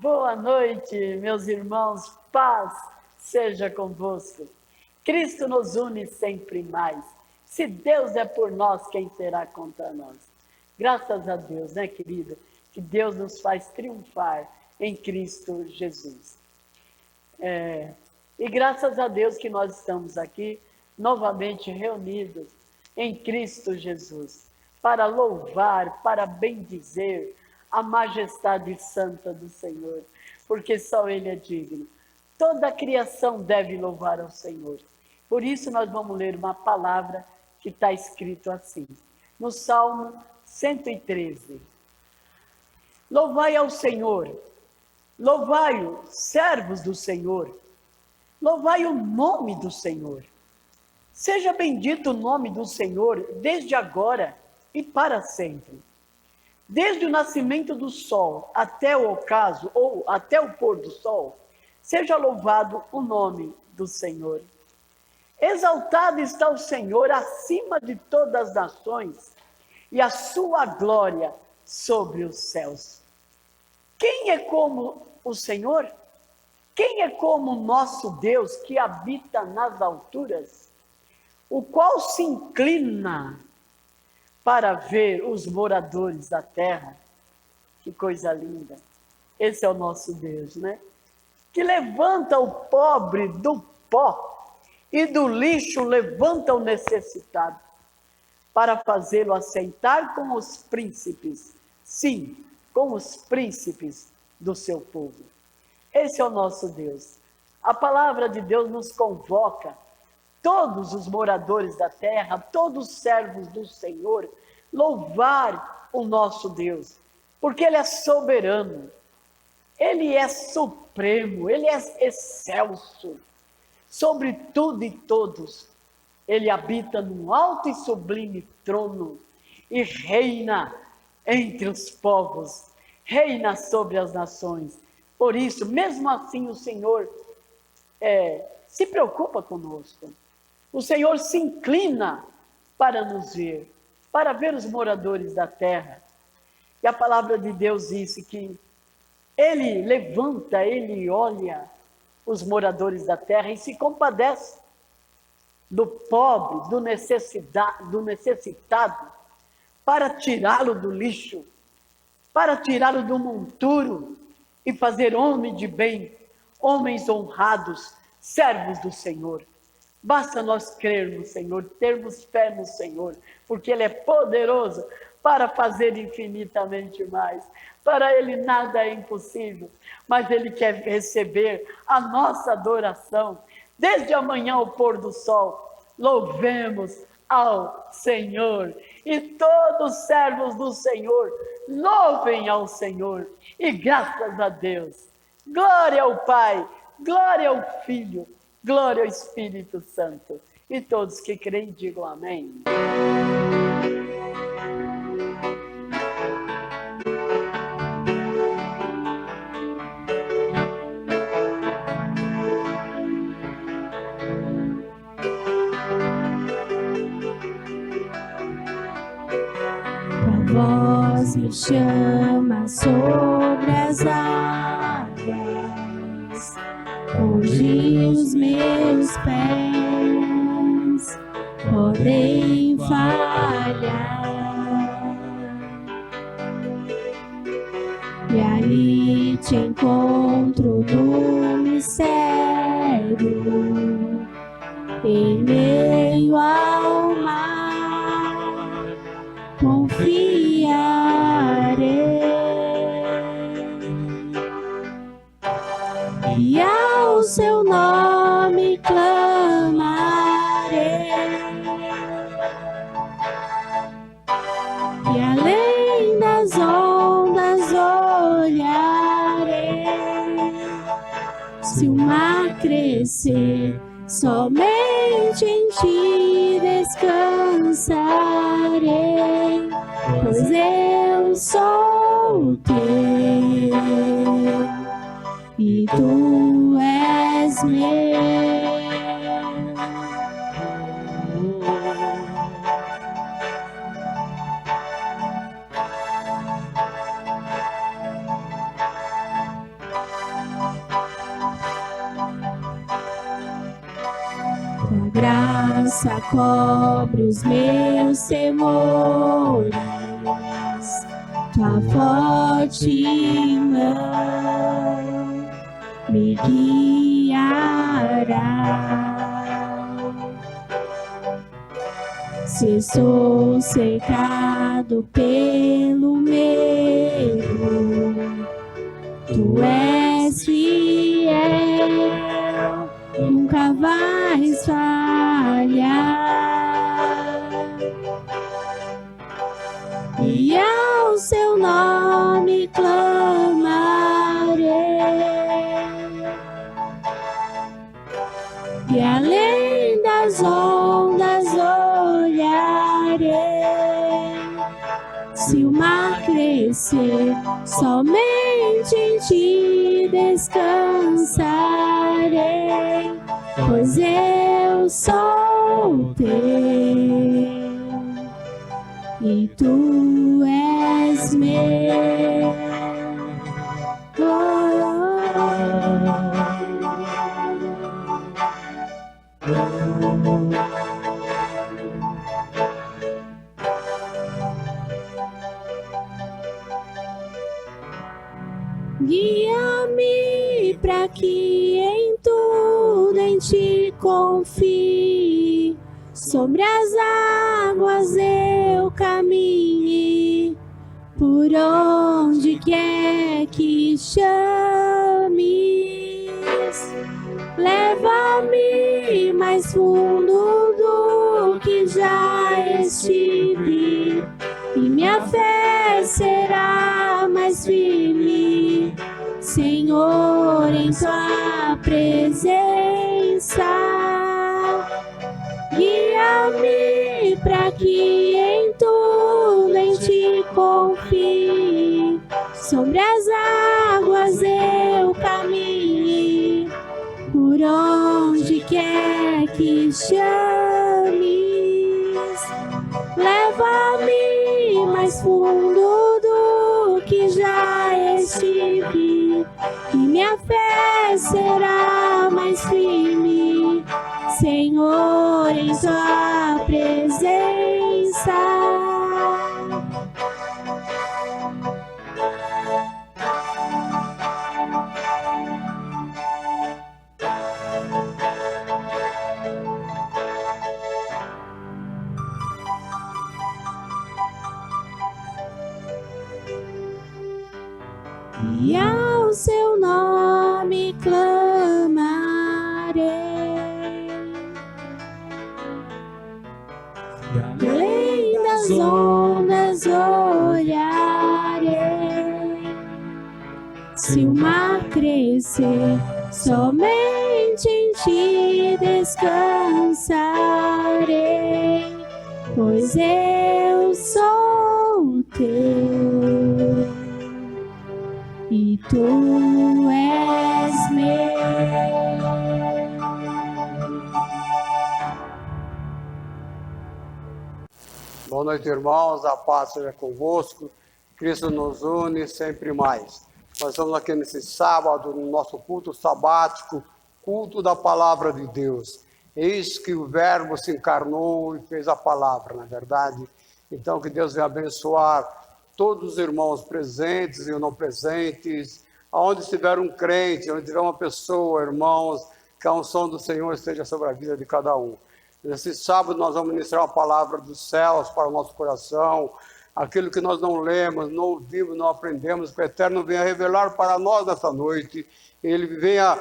Boa noite, meus irmãos, paz seja convosco. Cristo nos une sempre mais. Se Deus é por nós, quem será contra nós? Graças a Deus, né, querido? Que Deus nos faz triunfar em Cristo Jesus. E graças a Deus que nós estamos aqui novamente reunidos em Cristo Jesus, para louvar, para bendizer a majestade santa do Senhor, porque só Ele é digno. Toda a criação deve louvar ao Senhor. Por isso nós vamos ler uma palavra que está escrito assim, no Salmo 113. Louvai ao Senhor, louvai-o, servos do Senhor, louvai o nome do Senhor. Seja bendito o nome do Senhor desde agora e para sempre. Desde o nascimento do sol até o ocaso, ou até o pôr do sol, seja louvado o nome do Senhor. Exaltado está o Senhor acima de todas as nações, e a sua glória sobre os céus. Quem é como o Senhor? Quem é como o nosso Deus que habita nas alturas, o qual se inclina para ver os moradores da terra? Que coisa linda! Esse é o nosso Deus, né? Que levanta o pobre do pó e do lixo levanta o necessitado, para fazê-lo assentar com os príncipes, sim, com os príncipes do seu povo. Esse é o nosso Deus. A palavra de Deus nos convoca, todos os moradores da terra, todos os servos do Senhor, louvar o nosso Deus, porque Ele é soberano, Ele é supremo, Ele é excelso, sobre tudo e todos. Ele habita num alto e sublime trono e reina entre os povos, reina sobre as nações. Por isso, mesmo assim, o Senhor se preocupa conosco. O Senhor se inclina para nos ver, para ver os moradores da terra. E a palavra de Deus disse que Ele levanta, Ele olha os moradores da terra e se compadece do pobre, do necessitado, para tirá-lo do lixo, para tirá-lo do monturo e fazer homem de bem, homens honrados, servos do Senhor. Basta nós crermos, Senhor, termos fé no Senhor, porque Ele é poderoso para fazer infinitamente mais. Para Ele nada é impossível, mas Ele quer receber a nossa adoração. Desde amanhã ao pôr do sol, louvemos ao Senhor. E todos os servos do Senhor, louvem ao Senhor. E graças a Deus, glória ao Pai, glória ao Filho, glória ao Espírito Santo. E todos que creem, digam amém. Voz me chama sobre as águas, onde os meus pés podem falhar, e ali te encontro no mistério, em meio ao mar, confiarei, e ao seu nome clamarei, e além das ondas olharei. Se o mar crescer, somente em ti descansarei, pois eu sou teu e tu és meu. graça cobre os meus temores, tua forte mão me guiará. Se sou cercado pelo medo, tu és fiel, nunca vais falhar. E ao seu nome clamarei, e além das ondas olharei. Se o mar crescer, somente em ti descansarei, pois eu sou teu e tu és meu. Guia-me para que em tudo em ti confie, sobre as águas eu caminhe, por onde quer que chames. Leva-me mais fundo do que já estive, e minha fé será mais firme, Senhor, em tua presença. Guia-me para que em tudo em ti confie, sobre as águas eu caminhe, por onde quer que chames. Leva-me mais fundo do que já estive, e minha fé será mais firme, Senhor, em tua presença. E ao seu nome clamarei, e além das ondas olharei. Se o mar crescer, somente em ti descansarei, pois eu sou teu e tu és meu. Boa noite, irmãos, a paz seja convosco, Cristo nos une sempre mais. Nós estamos aqui nesse sábado, no nosso culto sabático, culto da palavra de Deus. Eis que o verbo se encarnou e fez a palavra, não é verdade? Então que Deus venha abençoar todos os irmãos presentes e não presentes, aonde estiver um crente, onde tiver uma pessoa, irmãos, que a unção do Senhor esteja sobre a vida de cada um. Nesse sábado nós vamos ministrar a palavra dos céus para o nosso coração, aquilo que nós não lemos, não ouvimos, não aprendemos, que o Eterno venha revelar para nós nessa noite. Ele venha,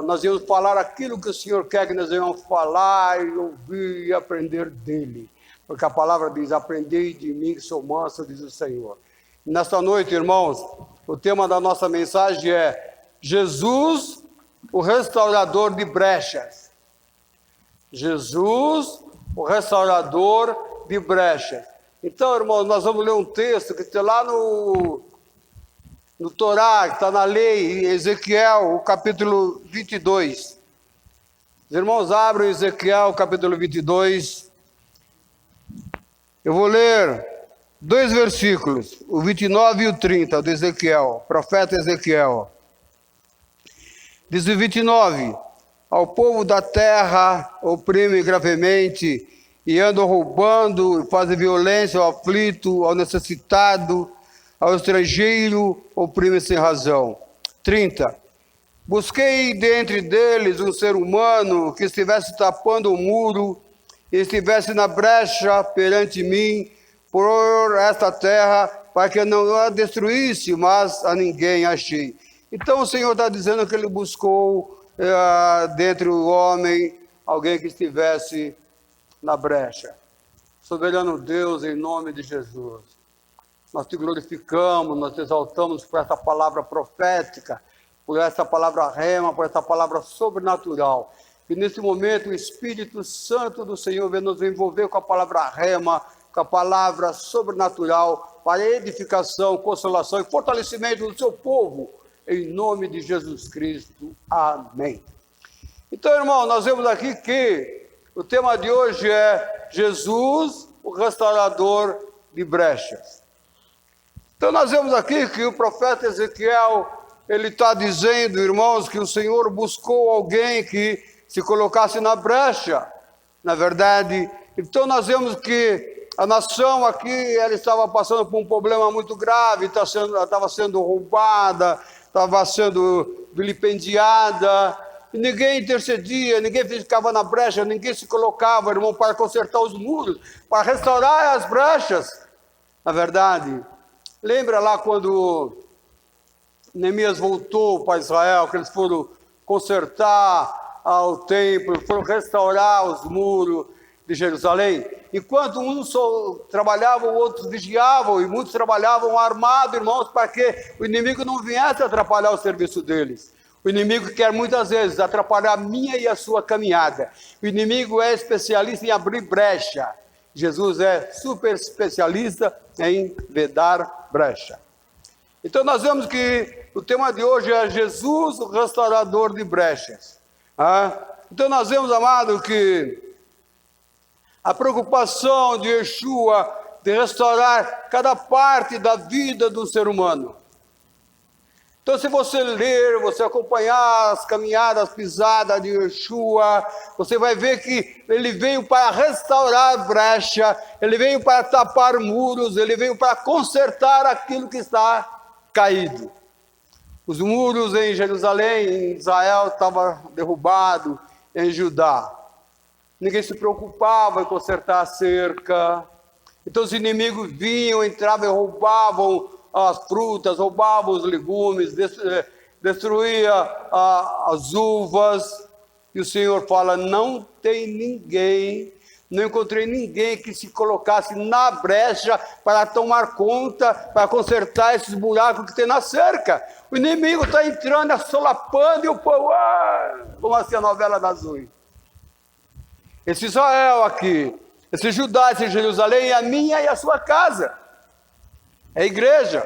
nós vamos falar aquilo que o Senhor quer que nós venhamos falar e ouvir e aprender dele. Porque a palavra diz, aprendei de mim que sou manso, diz o Senhor. Nesta noite, irmãos, o tema da nossa mensagem é Jesus, o restaurador de brechas. Jesus, o restaurador de brechas. Então, irmãos, nós vamos ler um texto que está lá no Torá, que está na lei, em Ezequiel, o capítulo 22. Os irmãos abrem Ezequiel, capítulo 22. Eu vou ler 2 versículos, o 29 e o 30, de Ezequiel, profeta Ezequiel. Diz o 29, ao povo da terra oprime gravemente, e andam roubando, e fazem violência ao aflito, ao necessitado, ao estrangeiro, oprime sem razão. 30. Busquei dentre deles um ser humano que estivesse tapando o muro, e estivesse na brecha perante mim, por esta terra, para que eu não a destruísse, mas a ninguém achei. Então o Senhor está dizendo que Ele buscou dentre o homem alguém que estivesse na brecha. Soberano Deus, em nome de Jesus, nós te glorificamos, nós te exaltamos por essa palavra profética, por essa palavra rema, por essa palavra sobrenatural. E nesse momento o Espírito Santo do Senhor vem nos envolver com a palavra rema, com a palavra sobrenatural, para edificação, consolação e fortalecimento do seu povo, em nome de Jesus Cristo. Amém. Então, irmão, nós vemos aqui que o tema de hoje é Jesus, o restaurador de brechas. Então nós vemos aqui que o profeta Ezequiel, ele está dizendo, irmãos, que o Senhor buscou alguém que se colocasse na brecha, na verdade. Então nós vemos que a nação aqui, ela estava passando por um problema muito grave, estava sendo roubada, estava sendo vilipendiada, e ninguém intercedia, ninguém ficava na brecha, ninguém se colocava, irmão, para consertar os muros, para restaurar as brechas. Na verdade, lembra lá quando Neemias voltou para Israel, que eles foram consertar o templo, foram restaurar os muros de Jerusalém? Enquanto uns trabalhavam, outros vigiavam, e muitos trabalhavam armados, irmãos, para que o inimigo não viesse atrapalhar o serviço deles. O inimigo quer muitas vezes atrapalhar a minha e a sua caminhada. O inimigo é especialista em abrir brecha. Jesus é super especialista em vedar brecha. Então nós vemos que o tema de hoje é Jesus, o restaurador de brechas. Então nós vemos, amado, que a preocupação de Yeshua de restaurar cada parte da vida do ser humano. Então, se você ler, você acompanhar as caminhadas, as pisadas de Yeshua, você vai ver que ele veio para restaurar a brecha, ele veio para tapar muros, ele veio para consertar aquilo que está caído. Os muros em Jerusalém, em Israel, estavam derrubados, em Judá. Ninguém se preocupava em consertar a cerca. Então os inimigos vinham, entravam e roubavam as frutas, roubavam os legumes, destruía as uvas. E o Senhor fala, não tem ninguém, não encontrei ninguém que se colocasse na brecha para tomar conta, para consertar esses buracos que tem na cerca. O inimigo está entrando, assolapando, e o povo, como assim a novela das Zui. Esse Israel aqui, esse Judá, esse Jerusalém, é a minha e a sua casa. É a igreja,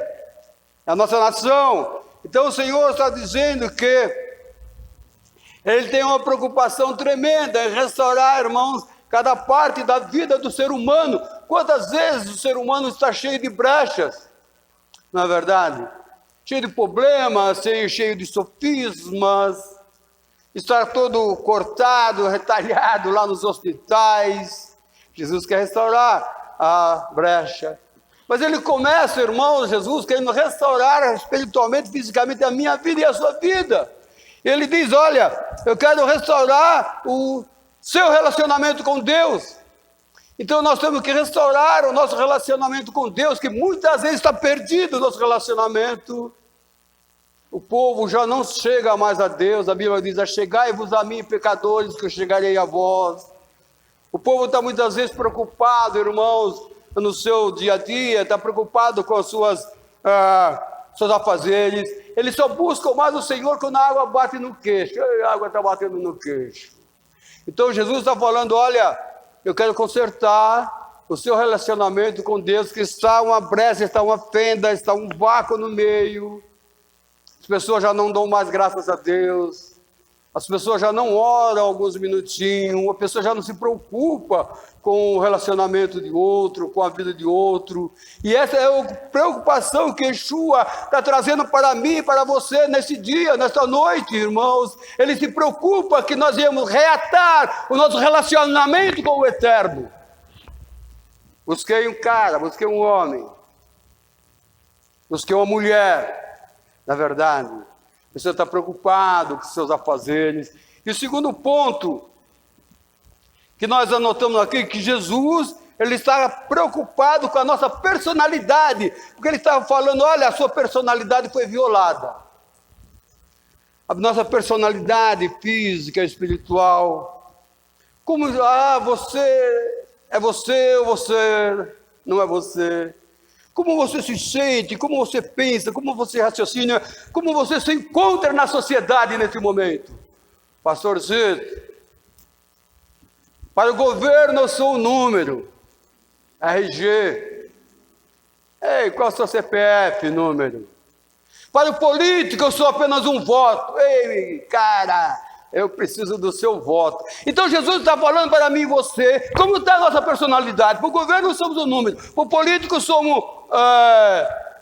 é a nossa nação. Então o Senhor está dizendo que Ele tem uma preocupação tremenda em restaurar, irmãos, cada parte da vida do ser humano. Quantas vezes o ser humano está cheio de brechas, não é verdade? Cheio de problemas, cheio de sofismas, está todo cortado, retalhado lá nos hospitais. Jesus quer restaurar a brecha. Mas ele começa, irmãos, Jesus querendo restaurar espiritualmente, fisicamente a minha vida e a sua vida. Ele diz, olha, eu quero restaurar o seu relacionamento com Deus. Então nós temos que restaurar o nosso relacionamento com Deus, que muitas vezes está perdido o nosso relacionamento. O povo já não chega mais a Deus, a Bíblia diz, achegai-vos a mim, pecadores, que eu chegarei a vós. O povo está muitas vezes preocupado, irmãos, no seu dia a dia, está preocupado com seus afazeres. Eles só buscam mais o Senhor quando a água bate no queixo. A água está batendo no queixo. Então Jesus está falando, olha, eu quero consertar o seu relacionamento com Deus, que está uma brecha, está uma fenda, está um vácuo no meio. As pessoas já não dão mais graças a Deus. As pessoas já não oram alguns minutinhos, a pessoa já não se preocupa com o relacionamento de outro, com a vida de outro. E essa é a preocupação que Yeshua está trazendo para mim e para você nesse dia, nessa noite, irmãos. Ele se preocupa que nós íamos reatar o nosso relacionamento com o Eterno. Busquei um cara, busquei um homem, busquei uma mulher, na verdade. Você está preocupado com seus afazeres. E o segundo ponto que nós anotamos aqui, que Jesus, ele estava preocupado com a nossa personalidade, porque ele estava falando, olha, a sua personalidade foi violada. A nossa personalidade física, espiritual. Como, você é você ou você não é você? Como você se sente, como você pensa, como você raciocina, como você se encontra na sociedade nesse momento. Pastor Zito, para o governo eu sou um número, RG. Ei, qual é o seu CPF, número? Para o político eu sou apenas um voto. Ei, cara, eu preciso do seu voto. Então Jesus está falando para mim e você, como está a nossa personalidade. Para o governo somos um número, para o político somos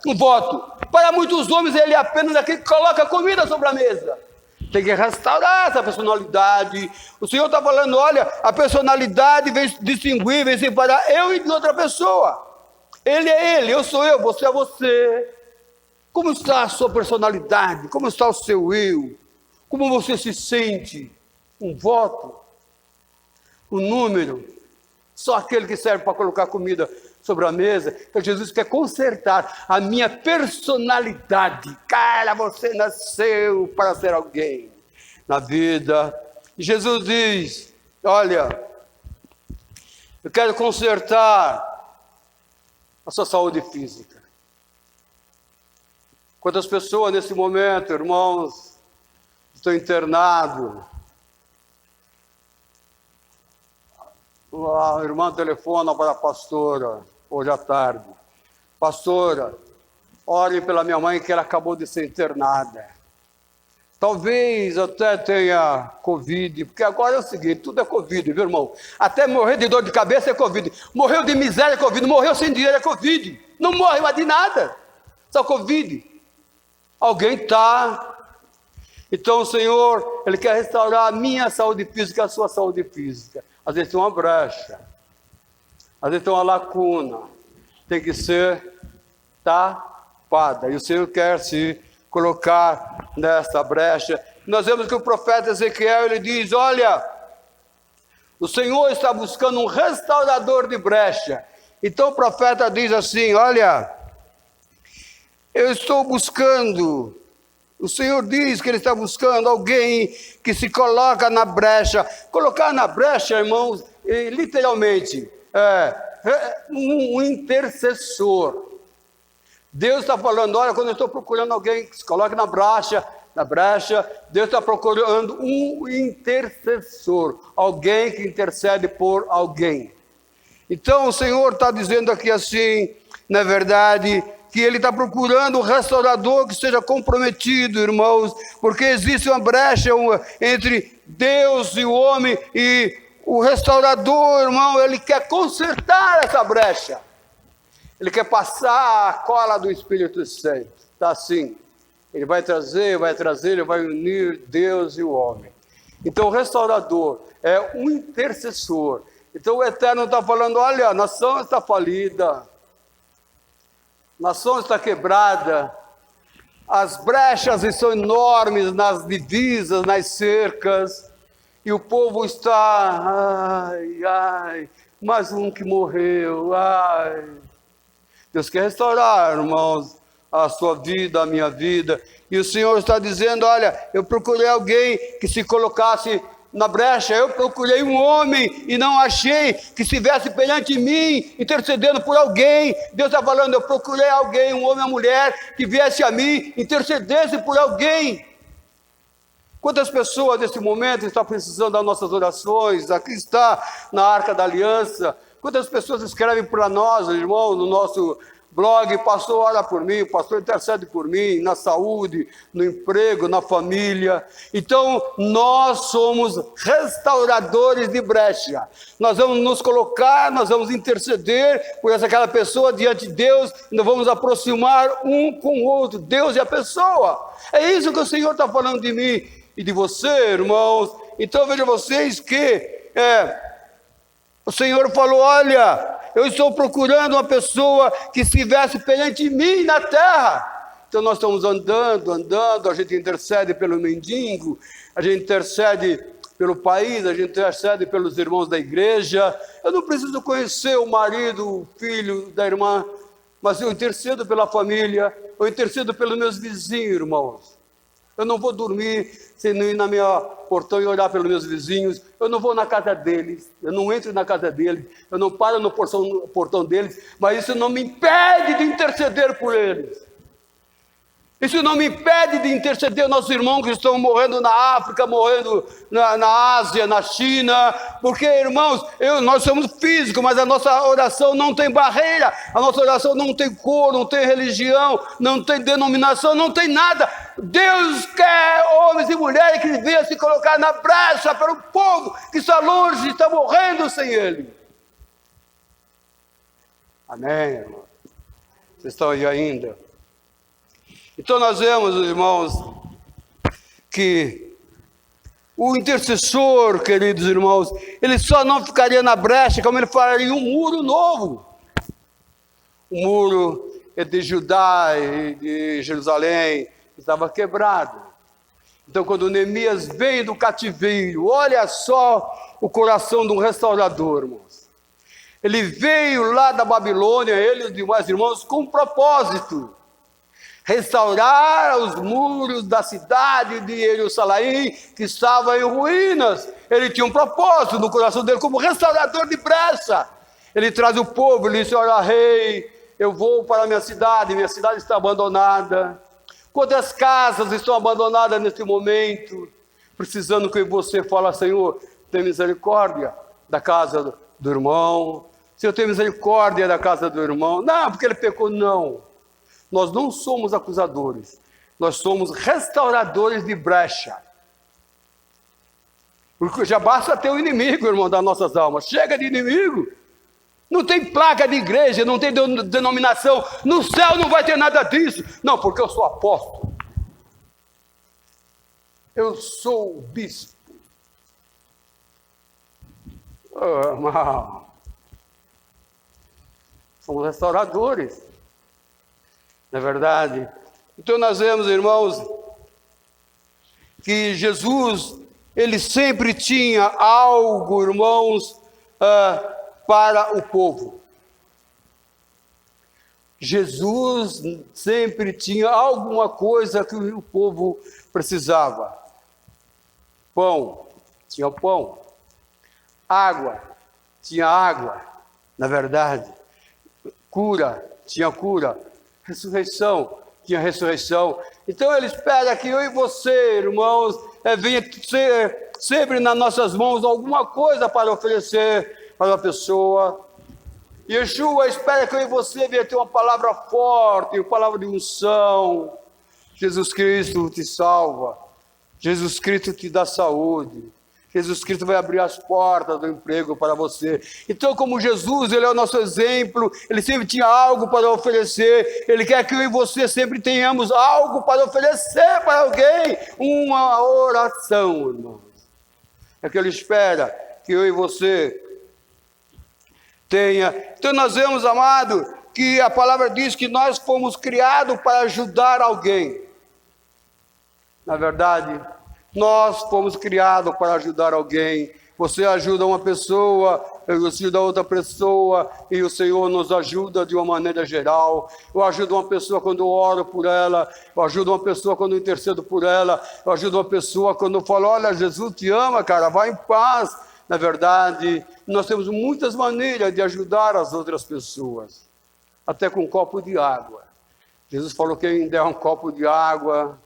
um voto. Para muitos homens ele é apenas aquele que coloca comida sobre a mesa. Tem que restaurar essa personalidade. O Senhor está falando, olha, a personalidade vem distinguir, vem separar eu e de outra pessoa. Ele é ele, eu sou eu, você é você. Como está a sua personalidade? Como está o seu eu? Como você se sente? Um voto? Um número? Só aquele que serve para colocar comida sobre a mesa. Então Jesus quer consertar a minha personalidade. Cara, você nasceu para ser alguém na vida. E Jesus diz, olha, eu quero consertar a sua saúde física. Quantas pessoas nesse momento, irmãos, estou internado. A irmã telefona para a pastora, hoje à tarde. Pastora, ore pela minha mãe que ela acabou de ser internada. Talvez até tenha Covid, porque agora é o seguinte, tudo é Covid, viu, irmão? Até morrer de dor de cabeça é Covid. Morreu de miséria é Covid, morreu sem dinheiro é Covid. Não morre mais de nada, só Covid. Alguém está... Então o Senhor, Ele quer restaurar a minha saúde física, a sua saúde física. Às vezes tem uma brecha, às vezes tem uma lacuna, tem que ser tapada. E o Senhor quer se colocar nessa brecha. Nós vemos que o profeta Ezequiel, ele diz, olha, o Senhor está buscando um restaurador de brecha. Então o profeta diz assim, olha, eu estou buscando... O Senhor diz que Ele está buscando alguém que se coloca na brecha. Colocar na brecha, irmãos, literalmente, um intercessor. Deus está falando, olha, quando eu estou procurando alguém que se coloque na brecha, Deus está procurando um intercessor. Alguém que intercede por alguém. Então o Senhor está dizendo aqui assim, na verdade... que Ele está procurando um restaurador que esteja comprometido, irmãos, porque existe uma brecha entre Deus e o homem, e o restaurador, irmão, Ele quer consertar essa brecha, Ele quer passar a cola do Espírito Santo, está assim, Ele vai trazer, Ele vai unir Deus e o homem. Então o restaurador é um intercessor. Então o Eterno está falando, olha, a nação está falida, a nação está quebrada, as brechas são enormes nas divisas, nas cercas, e o povo está, mais um que morreu, Deus quer restaurar, irmãos, a sua vida, a minha vida, e o Senhor está dizendo, olha, eu procurei alguém que se colocasse na brecha, eu procurei um homem e não achei que estivesse perante mim, intercedendo por alguém. Deus está falando, eu procurei alguém, um homem ou mulher, que viesse a mim, intercedesse por alguém. Quantas pessoas nesse momento estão precisando das nossas orações? Aqui está na Arca da Aliança. Quantas pessoas escrevem para nós, irmão, no nosso blog, pastor, ora por mim, o pastor intercede por mim, na saúde, no emprego, na família. Então, nós somos restauradores de brecha. Nós vamos nos colocar, nós vamos interceder por aquela pessoa diante de Deus, nós vamos aproximar um com o outro, Deus e a pessoa. É isso que o Senhor está falando de mim e de você, irmãos. Então, veja vocês que o Senhor falou, olha, eu estou procurando uma pessoa que estivesse perante mim na terra. Então nós estamos andando, a gente intercede pelo mendigo, a gente intercede pelo país, a gente intercede pelos irmãos da igreja. Eu não preciso conhecer o marido, o filho da irmã, mas eu intercedo pela família, eu intercedo pelos meus vizinhos, irmãos. Eu não vou dormir sem não ir na minha portão e olhar pelos meus vizinhos. Eu não vou na casa deles, eu não entro na casa deles, eu não paro no portão deles, mas isso não me impede de interceder por eles. Isso não me impede de interceder os nossos irmãos que estão morrendo na África, morrendo na Ásia, na China, porque, irmãos, nós somos físicos, mas a nossa oração não tem barreira, a nossa oração não tem cor, não tem religião, não tem denominação, não tem nada. Deus quer homens e mulheres que venham se colocar na brecha para o povo que está longe, está morrendo sem Ele. Amém, irmão? Vocês estão aí ainda? Então nós vemos, irmãos, que o intercessor, queridos irmãos, ele só não ficaria na brecha, como ele faria um muro novo. O muro de Judá e de Jerusalém estava quebrado. Então quando Neemias vem do cativeiro, olha só o coração de um restaurador, irmãos. Ele veio lá da Babilônia, ele e os demais irmãos, com um propósito. Restaurar os muros da cidade de Jerusalém, que estava em ruínas. Ele tinha um propósito no coração dele, como restaurador de brecha. Ele traz o povo, ele diz, olha, rei, eu vou para a minha cidade está abandonada. Quantas casas estão abandonadas neste momento? Precisando que você fale, Senhor, tem misericórdia da casa do irmão. Senhor, tem misericórdia da casa do irmão. Não, porque ele pecou, não. Nós não somos acusadores, nós somos restauradores de brecha. Porque já basta ter um inimigo, irmão, das nossas almas. Chega de inimigo. Não tem placa de igreja, não tem denominação. No céu não vai ter nada disso. Não, porque eu sou apóstolo. Eu sou o bispo. Oh, irmão. Somos restauradores. Não é verdade? Então nós vemos, irmãos, que Jesus, ele sempre tinha algo, irmãos, para o povo. Jesus sempre tinha alguma coisa que o povo precisava. Pão, tinha pão. Água, tinha água, na verdade. Cura, tinha cura. Ressurreição, tinha ressurreição. Então ele espera que eu e você, irmãos, venha sempre nas nossas mãos alguma coisa para oferecer para a pessoa. Yeshua espera que eu e você venha ter uma palavra forte, uma palavra de unção. Jesus Cristo te salva. Jesus Cristo te dá saúde. Jesus Cristo vai abrir as portas do emprego para você. Então, como Jesus, ele é o nosso exemplo, ele sempre tinha algo para oferecer, ele quer que eu e você sempre tenhamos algo para oferecer para alguém, uma oração, irmãos. É que ele espera que eu e você tenha. Então, nós vemos, amado, que a palavra diz que nós fomos criados para ajudar alguém. Na verdade, nós fomos criados para ajudar alguém. Você ajuda uma pessoa, eu ajudo outra pessoa, e o Senhor nos ajuda de uma maneira geral. Eu ajudo uma pessoa quando eu oro por ela, eu ajudo uma pessoa quando eu intercedo por ela, eu ajudo uma pessoa quando eu falo, olha, Jesus te ama, cara, vai em paz. Na verdade, nós temos muitas maneiras de ajudar as outras pessoas, até com um copo de água. Jesus falou que quem der um copo de água,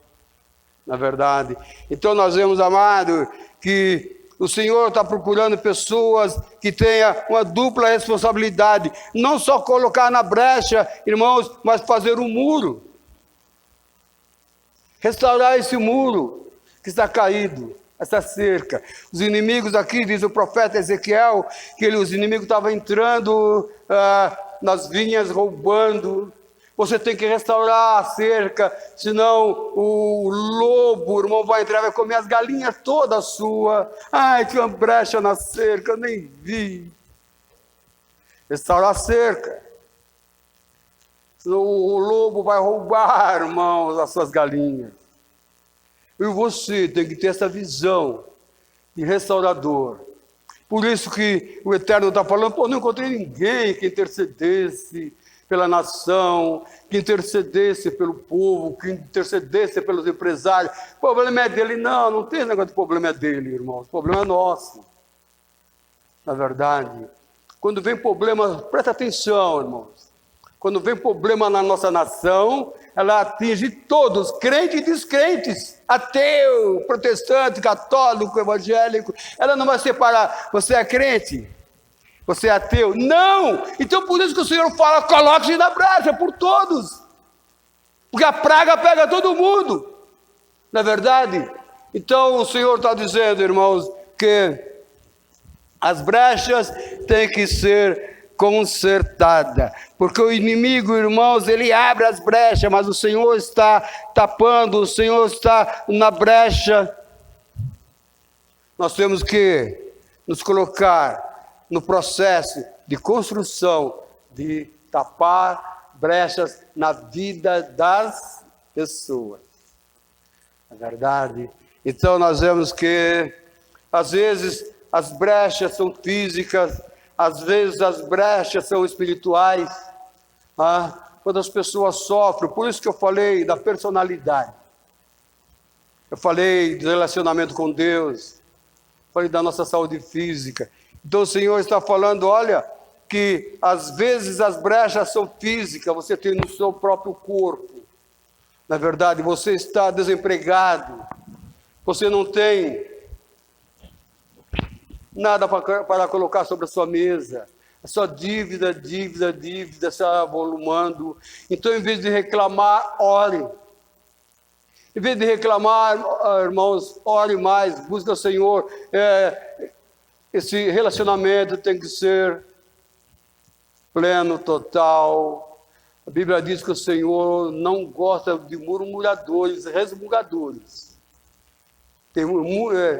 na verdade. Então nós vemos, amado, que O Senhor está procurando pessoas que tenham uma dupla responsabilidade. Não só colocar na brecha, irmãos, mas fazer um muro. Restaurar esse muro que está caído, essa cerca. Os inimigos aqui, diz o profeta Ezequiel, que os inimigos estavam entrando nas vinhas, roubando. Você tem que restaurar a cerca, senão o lobo, irmão, vai entrar, vai comer as galinhas todas suas. Ai, tinha uma brecha na cerca, eu nem vi. Restaurar a cerca. Senão o lobo vai roubar, irmãos, as suas galinhas. E você tem que ter essa visão de restaurador. Por isso que o Eterno está falando, não encontrei ninguém que intercedesse pela nação, que intercedesse pelo povo, que intercedesse pelos empresários. O problema é dele. Não tem negócio de problema dele, irmãos. O problema é nosso. Na verdade, quando vem problema, presta atenção, irmãos. Quando vem problema na nossa nação, ela atinge todos, crentes e descrentes, ateu, protestante, católico, evangélico. Ela não vai separar, você é crente? Você é ateu? Não! Então por isso que o Senhor fala, coloque-se na brecha por todos. Porque a praga pega todo mundo. Não é verdade? Então o Senhor está dizendo, irmãos, que as brechas têm que ser consertadas. Porque o inimigo, irmãos, ele abre as brechas, mas o Senhor está tapando, o Senhor está na brecha. Nós temos que nos colocar no processo de construção, de tapar brechas na vida das pessoas. É verdade? Então nós vemos que, às vezes, as brechas são físicas, às vezes as brechas são espirituais. Quando as pessoas sofrem, por isso que eu falei da personalidade. Eu falei do relacionamento com Deus, falei da nossa saúde física. Então o Senhor está falando, olha, que às vezes as brechas são físicas, você tem no seu próprio corpo. Na verdade, você está desempregado, você não tem nada para colocar sobre a sua mesa, a sua dívida está avolumando. Então, em vez de reclamar, ore. Em vez de reclamar, irmãos, ore mais, busque o Senhor. Esse relacionamento tem que ser pleno, total. A Bíblia diz que o Senhor não gosta de murmuradores, resmungadores.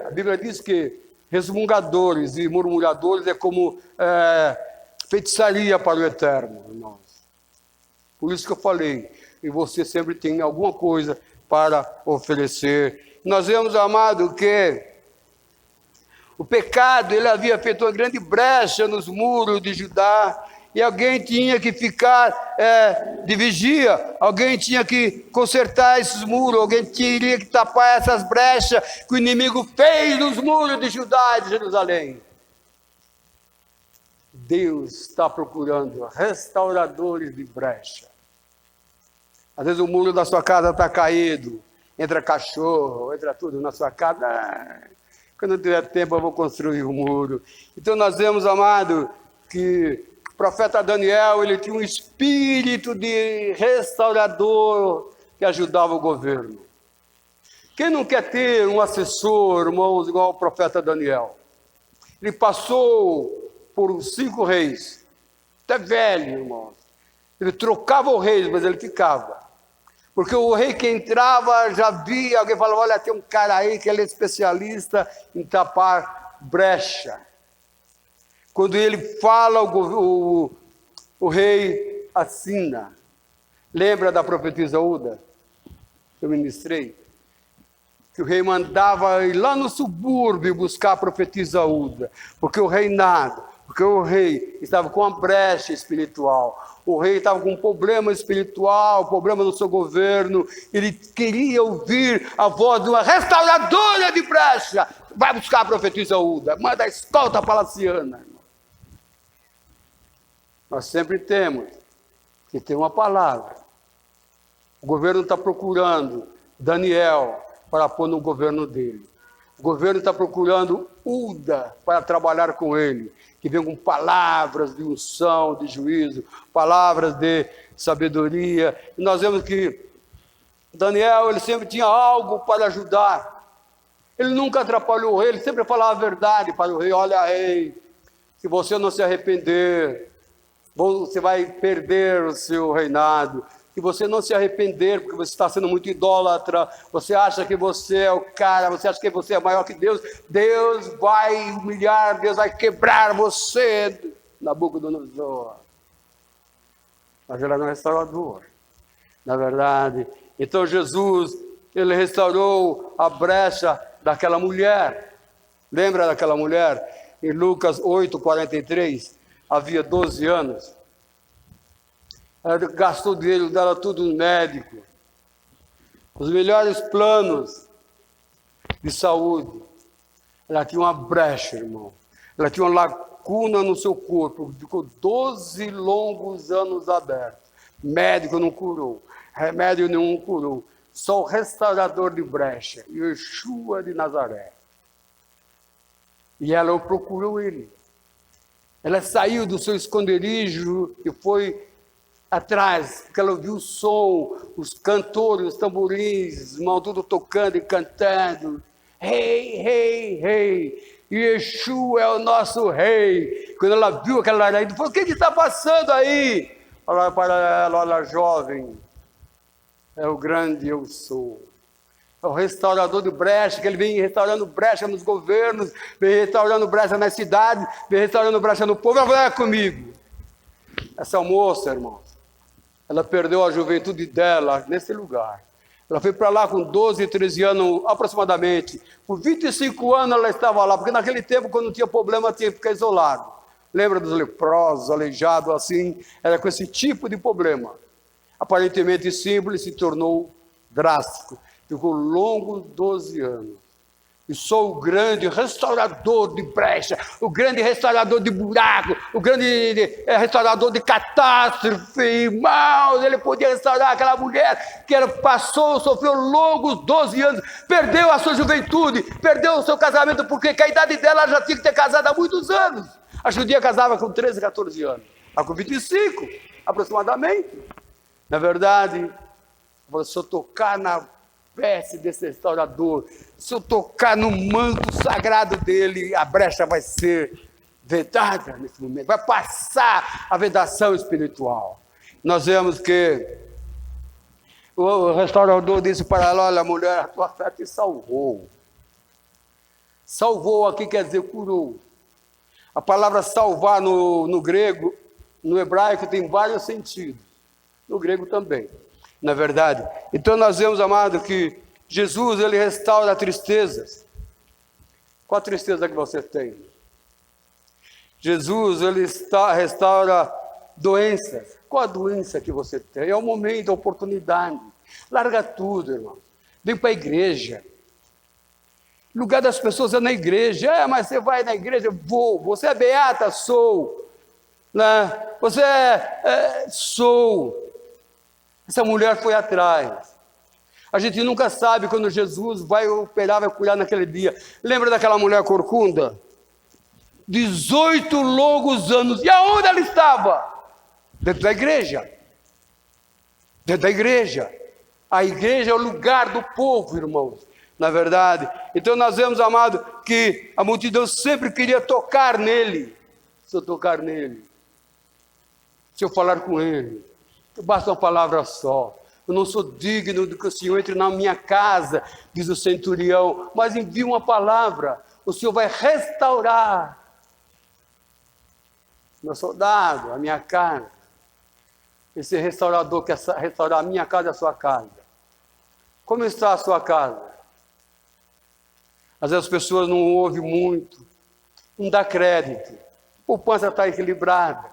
A Bíblia diz que resmungadores e murmuradores é como feitiçaria para o Eterno, irmãos. Por isso que eu falei, e você sempre tem alguma coisa para oferecer. Nós vemos, amado, que o pecado, ele havia feito uma grande brecha nos muros de Judá, e alguém tinha que ficar de vigia, alguém tinha que consertar esses muros, alguém tinha que tapar essas brechas que o inimigo fez nos muros de Judá e de Jerusalém. Deus está procurando restauradores de brecha. Às vezes o muro da sua casa está caído, entra cachorro, entra tudo na sua casa. Quando tiver tempo eu vou construir um muro. Então nós vemos, amado, que o profeta Daniel, ele tinha um espírito de restaurador que ajudava o governo. Quem não quer ter um assessor, irmãos, igual o profeta Daniel? Ele passou por 5 reis, até velho, irmãos. Ele trocava o rei, mas ele ficava. Porque o rei que entrava, já via, alguém falava, olha, tem um cara aí que ele é especialista em tapar brecha. Quando ele fala, o rei assina. Lembra da profetisa Uda? Eu ministrei. Que o rei mandava ir lá no subúrbio buscar a profetisa Uda. Porque o rei estava com uma brecha espiritual. O rei estava com um problema espiritual, problema no seu governo. Ele queria ouvir a voz de uma restauradora de brecha. Vai buscar a profetisa Uda. Manda a escolta palaciana. Nós sempre temos que ter uma palavra. O governo está procurando Daniel para pôr no governo dele. O governo está procurando Uda para trabalhar com ele, que vem com palavras de unção, de juízo, palavras de sabedoria. E nós vemos que Daniel, ele sempre tinha algo para ajudar. Ele nunca atrapalhou o rei, ele sempre falava a verdade para o rei. Olha, rei, se você não se arrepender, você vai perder o seu reinado. Se você não se arrepender, porque você está sendo muito idólatra, você acha que você é o cara, você acha que você é maior que Deus, Deus vai humilhar, Deus vai quebrar você, Nabucodonosor. Mas ele era um restaurador, na verdade. Então Jesus, ele restaurou a brecha daquela mulher. Lembra daquela mulher? Em Lucas 8:43, havia 12 anos. Ela gastou dinheiro dela tudo no médico. Os melhores planos de saúde. Ela tinha uma brecha, irmão. Ela tinha uma lacuna no seu corpo. Ficou 12 longos anos aberto. Médico não curou. Remédio nenhum curou. Só o restaurador de brecha. Yeshua de Nazaré. E ela procurou ele. Ela saiu do seu esconderijo e foi atrás, porque ela ouviu o som, os cantores, os tamborins, irmão, tudo tocando e cantando. Rei, rei, rei. Yeshua é o nosso rei. Quando ela viu aquela aranha, falou: o que está passando aí? Olha para ela: olha, jovem, é o grande eu sou. É o restaurador de brecha, que ele vem restaurando brecha nos governos, vem restaurando brecha nas cidades, vem restaurando brecha no povo. Ela vai comigo. Essa moça, irmãos, ela perdeu a juventude dela nesse lugar. Ela foi para lá com 12, 13 anos aproximadamente. Por 25 anos ela estava lá, porque naquele tempo, quando não tinha problema, tinha que ficar isolado. Lembra dos leprosos, aleijados, assim? Era com esse tipo de problema. Aparentemente simples, se tornou drástico. Ficou longo 12 anos. E sou o grande restaurador de brecha, o grande restaurador de buraco, o grande restaurador de catástrofe, irmãos. Ele podia restaurar aquela mulher que sofreu longos 12 anos, perdeu a sua juventude, perdeu o seu casamento, porque a idade dela já tinha que ter casado há muitos anos. A judia casava com 13, 14 anos, ela com 25, aproximadamente. Na verdade, se eu tocar na veste desse restaurador, se eu tocar no manto sagrado dele, a brecha vai ser vedada nesse momento, vai passar a vedação espiritual. Nós vemos que o restaurador disse para ela: olha, mulher, a tua fé te salvou. Salvou aqui quer dizer curou. A palavra salvar no grego, no hebraico, tem vários sentidos. No grego também, na verdade. Então nós vemos, amado, que Jesus, ele restaura tristezas. Qual a tristeza que você tem? Jesus, ele restaura doenças. Qual a doença que você tem? É o momento, a oportunidade. Larga tudo, irmão. Vem para a igreja. O lugar das pessoas é na igreja. Mas você vai na igreja? Vou. Você é beata? Sou. Né? Você sou. Essa mulher foi atrás. A gente nunca sabe quando Jesus vai operar, vai curar naquele dia. Lembra daquela mulher corcunda? 18 longos anos. E aonde ela estava? Dentro da igreja. Dentro da igreja. A igreja é o lugar do povo, irmãos. Na verdade. Então nós vemos, amado, que a multidão sempre queria tocar nele. Se eu tocar nele. Se eu falar com ele. Basta uma palavra só. Eu não sou digno de que o Senhor entre na minha casa, diz o centurião, mas envia uma palavra. O Senhor vai restaurar meu soldado, a minha casa. Esse restaurador quer restaurar a minha casa e a sua casa. Como está a sua casa? Às vezes as pessoas não ouvem muito, não dá crédito. A poupança está equilibrada,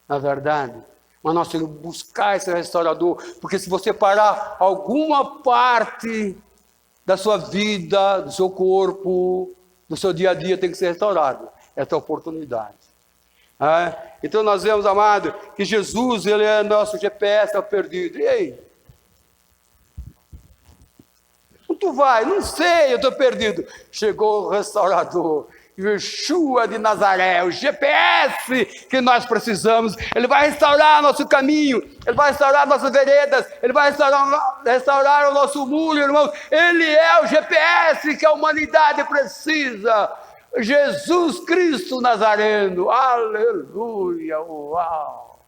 na verdade. Mas nós temos que buscar esse restaurador, porque se você parar alguma parte da sua vida, do seu corpo, do seu dia a dia, tem que ser restaurado. Essa é a oportunidade. Então nós vemos, amado, que Jesus, ele é nosso GPS, é o perdido. E aí? Não tu vai? Não sei, eu estou perdido. Chegou o restaurador, Yeshua de Nazaré, o GPS que nós precisamos. Ele vai restaurar nosso caminho, Ele vai restaurar nossas veredas, Ele vai restaurar o nosso mundo, irmãos. Ele é o GPS que a humanidade precisa. Jesus Cristo Nazareno, aleluia, uau.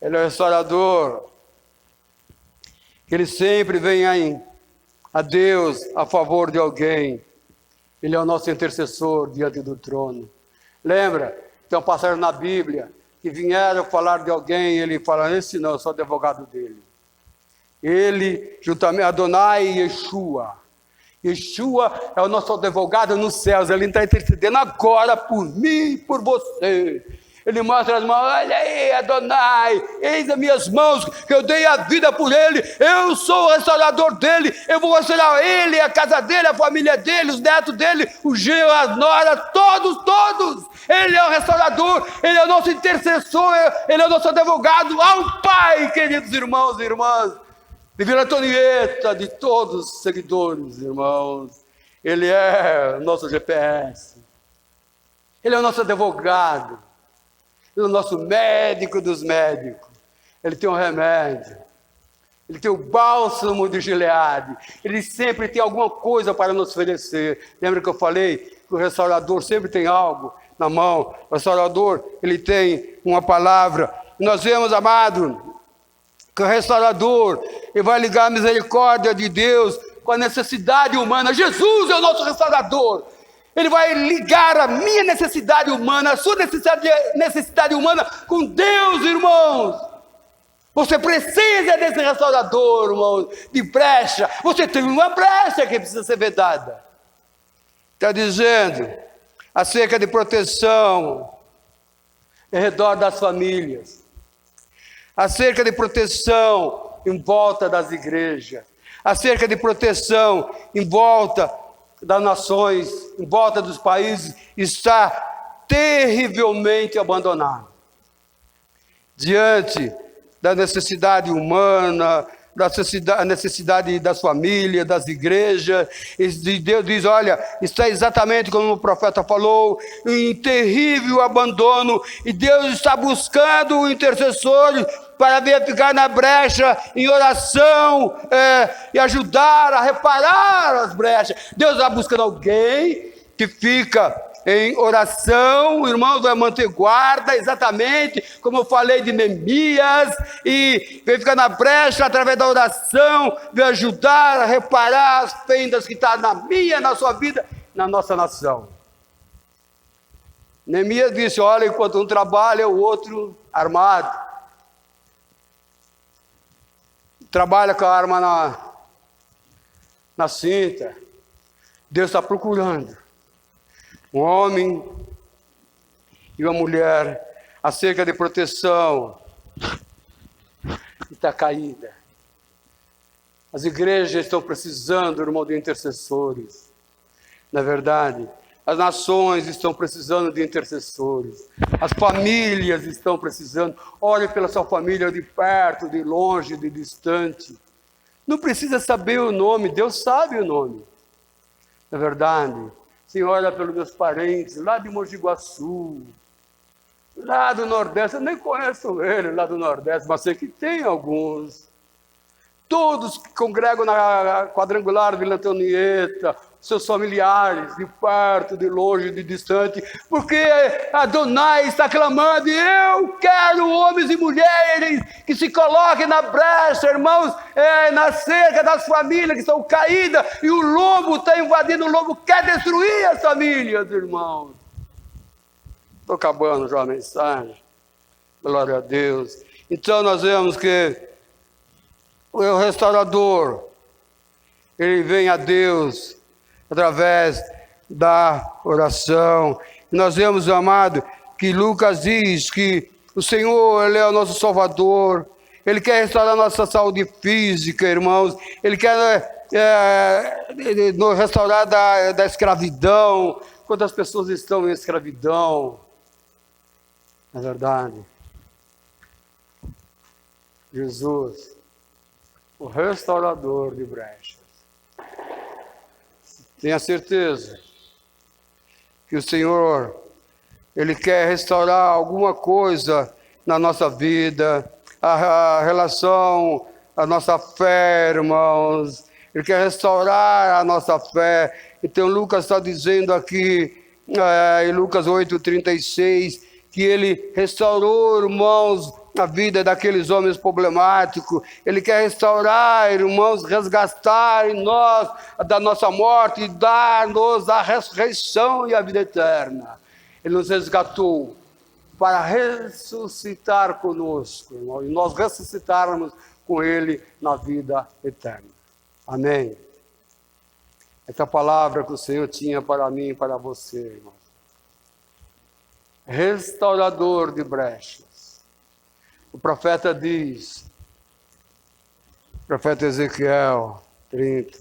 Ele é o restaurador. Ele sempre vem aí a Deus a favor de alguém. Ele é o nosso intercessor diante do trono. Lembra? Tem um passagem na Bíblia que vieram falar de alguém, ele fala, esse não, eu sou advogado dele. Ele, juntamente, Adonai e Yeshua. Yeshua é o nosso advogado nos céus, ele está intercedendo agora por mim e por você. Ele mostra as mãos, olha aí, Adonai, eis as minhas mãos, que eu dei a vida por ele, eu sou o restaurador dele, eu vou restaurar ele, a casa dele, a família dele, os netos dele, o genro, as noras, todos. Ele é o restaurador, ele é o nosso intercessor, ele é o nosso advogado, ao Pai, queridos irmãos e irmãs, de Vila Antonieta, de todos os seguidores, irmãos. Ele é o nosso GPS, ele é o nosso advogado, ele é o nosso médico dos médicos. Ele tem um remédio, ele tem o bálsamo de Gileade, ele sempre tem alguma coisa para nos oferecer. Lembra que eu falei que o restaurador sempre tem algo na mão? O restaurador, ele tem uma palavra. E nós vemos, amado, que o restaurador, ele vai ligar a misericórdia de Deus com a necessidade humana. Jesus é o nosso restaurador. Ele vai ligar a minha necessidade humana, a sua necessidade humana com Deus, irmãos. Você precisa desse restaurador, irmãos, de brecha. Você tem uma brecha que precisa ser vedada. Está dizendo acerca de proteção em redor das famílias, acerca de proteção em volta das igrejas, acerca de proteção em volta das nações, em volta dos países, está terrivelmente abandonado. Diante da necessidade humana, da necessidade das famílias, das igrejas, e Deus diz, olha, está exatamente como o profeta falou, em terrível abandono, e Deus está buscando intercessores para verificar na brecha, em oração, e ajudar a reparar as brechas. Deus está buscando alguém que fica em oração, irmãos, vai manter guarda, exatamente como eu falei de Neemias, e vem ficar na brecha através da oração, vem ajudar a reparar as fendas que estão na minha, na sua vida, na nossa nação. Neemias disse, olha, enquanto um trabalha, o outro armado. Trabalha com a arma na cinta. Deus está procurando um homem e uma mulher acerca de proteção que está caída. As igrejas estão precisando, irmão, de intercessores. Na verdade, as nações estão precisando de intercessores. As famílias estão precisando. Ore pela sua família de perto, de longe, de distante. Não precisa saber o nome, Deus sabe o nome. Na verdade, Senhor, olha pelos meus parentes, lá de Mogi Guaçu, lá do Nordeste. Eu nem conheço ele lá do Nordeste, mas sei que tem alguns. Todos que congregam na quadrangular Vila Antonieta, seus familiares, de perto, de longe, de distante, porque Adonai está clamando, e eu quero homens e mulheres que se coloquem na brecha, irmãos, na cerca das famílias que estão caídas, e o lobo está invadindo, o lobo quer destruir as famílias, irmãos. Estou acabando já a mensagem, glória a Deus. Então nós vemos que o restaurador, ele vem a Deus através da oração. Nós vemos, amado, que Lucas diz que o Senhor, Ele é o nosso Salvador. Ele quer restaurar a nossa saúde física, irmãos. Ele quer nos restaurar da escravidão. Quantas pessoas estão em escravidão? É verdade. Jesus o restaurador de brechas. Tenha certeza que o Senhor, Ele quer restaurar alguma coisa na nossa vida, a relação, a nossa fé, irmãos. Ele quer restaurar a nossa fé. Então Lucas está dizendo aqui, em Lucas 8:36, que Ele restaurou, irmãos, a vida daqueles homens problemáticos. Ele quer restaurar, irmãos, resgatar em nós da nossa morte e dar-nos a ressurreição e a vida eterna. Ele nos resgatou para ressuscitar conosco, irmão, e nós ressuscitarmos com Ele na vida eterna. Amém? Essa palavra que o Senhor tinha para mim e para você, irmão. Restaurador de brechas. O profeta diz, o profeta Ezequiel 30,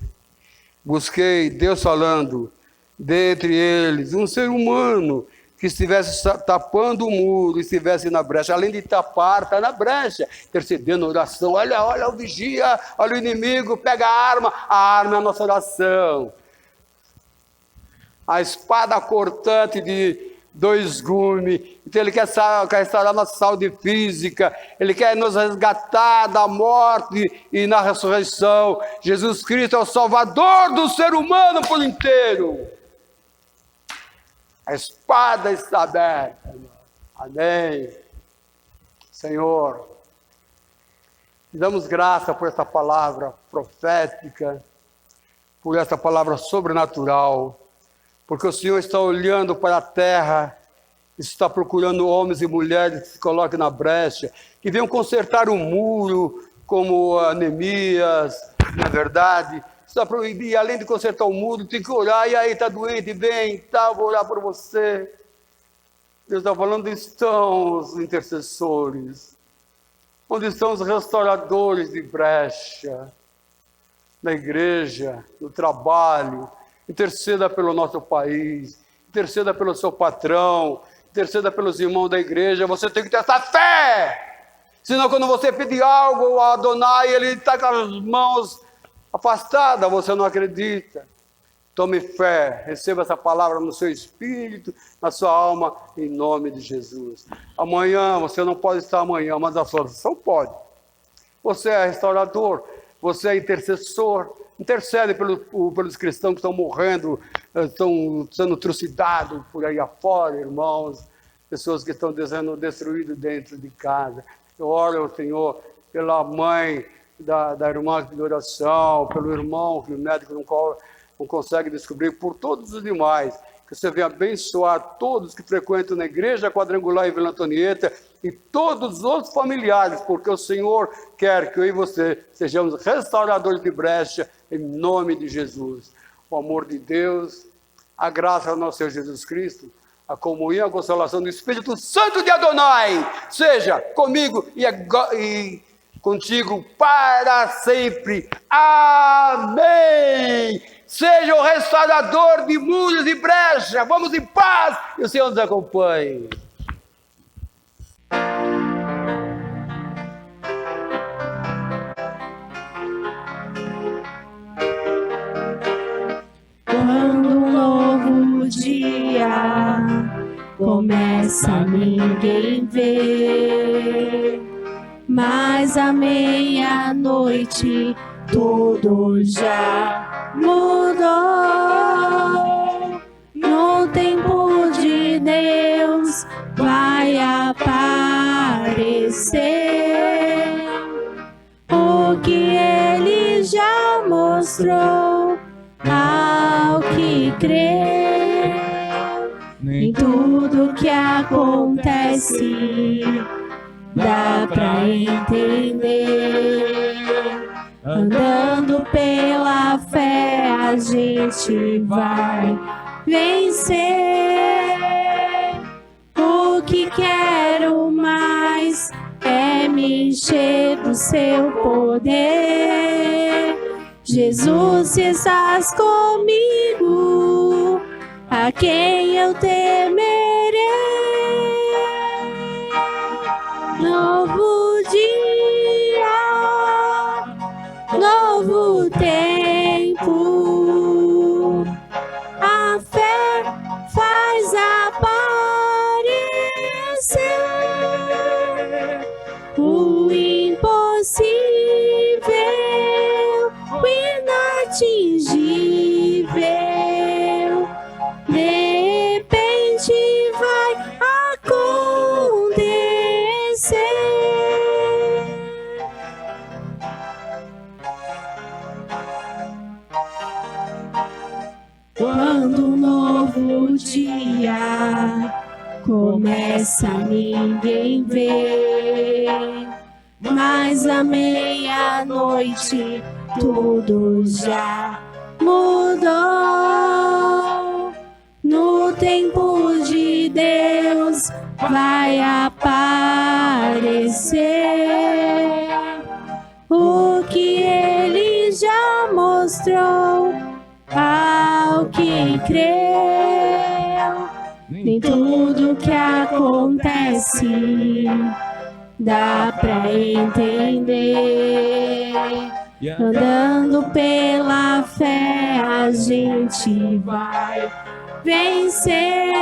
busquei, Deus falando, dentre eles, um ser humano que estivesse tapando o muro, estivesse na brecha, além de tapar, está na brecha, intercedendo oração. Olha o vigia, olha o inimigo, pega a arma é a nossa oração. A espada cortante de 2 gumes. Então Ele quer restaurar nossa saúde física, Ele quer nos resgatar da morte e na ressurreição. Jesus Cristo é o Salvador do ser humano por inteiro. A espada está aberta. Amém. Senhor, te damos graça por essa palavra profética, por essa palavra sobrenatural, porque o Senhor está olhando para a terra, está procurando homens e mulheres que se coloquem na brecha, que venham consertar o muro, como Neemias, na verdade. Está proibido, e além de consertar o muro, tem que orar. E aí, está doente, vem, vou orar por você. Deus está falando, estão os intercessores, onde estão os restauradores de brecha, na igreja, no trabalho. Interceda pelo nosso país, interceda pelo seu patrão, interceda pelos irmãos da igreja. Você tem que ter essa fé, senão quando você pedir algo a Adonai, Ele está com as mãos afastadas, você não acredita. Tome fé, receba essa palavra no seu espírito, na sua alma, em nome de Jesus. Amanhã, você não pode estar amanhã, mas a sua oração pode. Você é restaurador, você é intercessor. Intercede pelos cristãos que estão morrendo, estão sendo trucidados por aí afora, irmãos. Pessoas que estão sendo destruídas dentro de casa. Eu oro ao Senhor pela mãe da irmã de oração, pelo irmão que o médico não consegue descobrir, por todos os demais. Que você venha abençoar todos que frequentam na igreja quadrangular em Vila Antonieta e todos os outros familiares, porque o Senhor quer que eu e você sejamos restauradores de brecha em nome de Jesus. O amor de Deus, a graça do nosso Senhor Jesus Cristo, a comunhão e a consolação do Espírito Santo de Adonai seja comigo e contigo para sempre. Amém. Seja o restaurador de muros e brecha. Vamos em paz e o Senhor nos acompanhe. Quando um novo dia começa, ninguém vê, mas à meia-noite tudo já mudou. No tempo de Deus vai aparecer o que Ele já mostrou ao que crê. Nem tudo que acontece dá pra entender. Andando pela fé a gente vai vencer. O que quero mais é me encher do seu poder. Jesus, se estás comigo, a quem eu temerei? Novo dia promessa ninguém vê. Mas à meia-noite tudo já mudou. No tempo de Deus vai aparecer o que Ele já mostrou ao que creu. Nem tudo que acontece dá pra entender. Andando pela fé a gente vai vencer.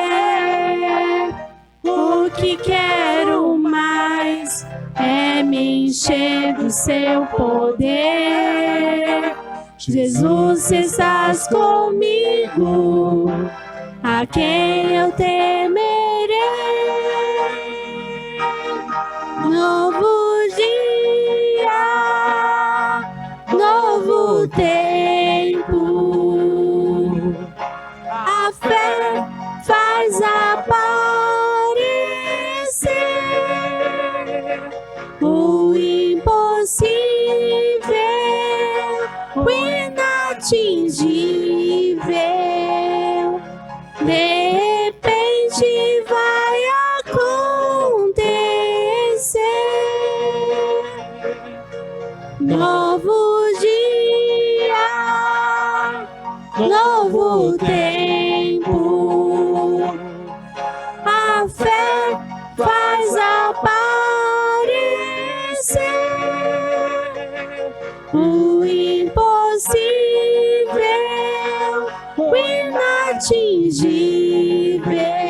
O que quero mais é me encher do seu poder. Jesus, estás comigo, a quem eu temerei. Novo dia, novo tempo. A fé faz aparecer o impossível, o inatingível. De repente vai acontecer. Novo dia, novo tempo. A fé faz aparecer o impossível, o inatingível.